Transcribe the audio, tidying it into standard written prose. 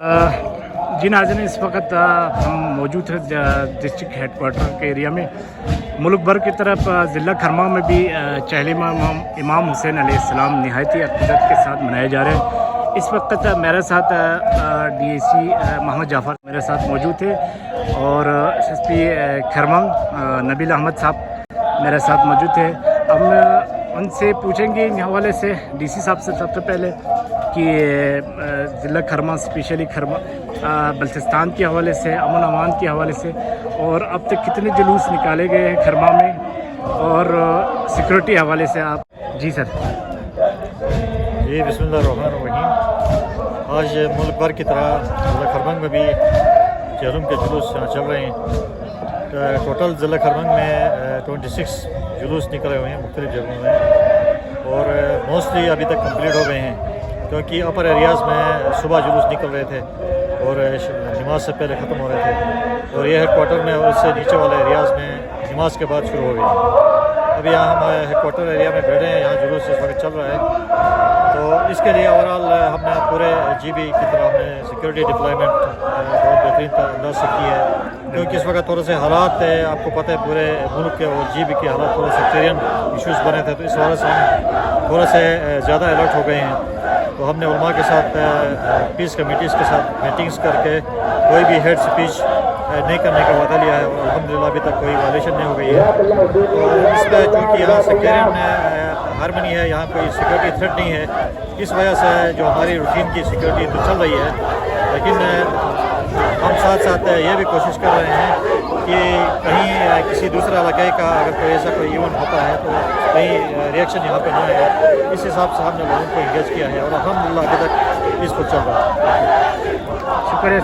جی ناظرین، اس وقت ہم موجود ہیں ڈسٹرکٹ ہیڈ کوارٹر کے ایریا میں. ملک بھر کی طرف ضلع کھرمہ میں بھی چہل امام حسین علیہ السلام نہایتی عقیدت کے ساتھ منائے جا رہے ہیں. اس وقت میرے ساتھ ڈی اے سی محمد جعفر میرے ساتھ موجود تھے اور ایس ایس پی کھرمہ نبیل احمد صاحب میرے ساتھ موجود تھے. ہم ان سے پوچھیں گے ان حوالے سے ڈی سی صاحب سے سب سے پہلے کہ ضلع کھرمہ اسپیشلی کھرمہ بلتستان کے حوالے سے، امن امان کے حوالے سے، اور اب تک کتنے جلوس نکالے گئے ہیں کھرمہ میں اور سیکورٹی حوالے سے آپ. جی سر. جی بسم اللہ الرحمن الرحیم. آج ملک بھر کی طرح ضلع کھرمہ میں بھی چہلم کے جلوس چل رہے ہیں. ٹوٹل ضلع کھرمہ میں 26 جلوس نکلے ہوئے ہیں مختلف جگہوں میں، اور موسٹلی ابھی تک کمپلیٹ ہو گئے ہیں کیونکہ اپر ایریاز میں صبح جلوس نکل رہے تھے اور نماز سے پہلے ختم ہو رہے تھے، اور یہ ہیڈ کوارٹر میں اور اس سے نیچے والے ایریاز میں نماز کے بعد شروع ہو گئی. ابھی یہاں ہم ہیڈ کوارٹر ایریا میں بیٹھے ہیں، یہاں جلوس اس وقت چل رہا ہے. تو اس کے لیے اوورآل ہم نے پورے جی بی کی طرح ہم نے سیکورٹی ڈپلائمنٹ بہت بہترین انداز سے کی ہے، کیونکہ اس وقت تھوڑے سے حالات آپ کو پتہ ہے پورے ملک کے اور جی بی کے حالات تھوڑے سیکٹیرین ایشوز بنے تھے، تو اس حوالے سے ہم تھوڑے سے زیادہ الرٹ ہو گئے ہیں. تو ہم نے علماء کے ساتھ پیس کمیٹیز کے ساتھ میٹنگز کر کے کوئی بھی ہیڈ اسپیچ نہیں کرنے کا وعدہ لیا ہے، اور الحمدللہ ابھی تک کوئی وائلیشن نہیں ہو گئی ہے. تو اس میں چونکہ یہاں سیکٹیرین ہارمنی ہے، یہاں کوئی سیکورٹی تھریٹ نہیں ہے، اس وجہ سے جو ہماری روٹین کی سیکورٹی تو چل رہی ہے. لیکن ہم ساتھ ساتھ یہ بھی کوشش کر رہے ہیں کہ کہیں کسی دوسرے علاقے کا اگر کوئی ایسا کوئی ایونٹ ہوتا ہے تو کہیں ریئیکشن یہاں پہ نہ ہے. اس حساب سے ہم نے لوگوں کو انگیج کیا ہے اور الحمدللہ ابھی تک پیسفل چل رہا ہے. شکریہ.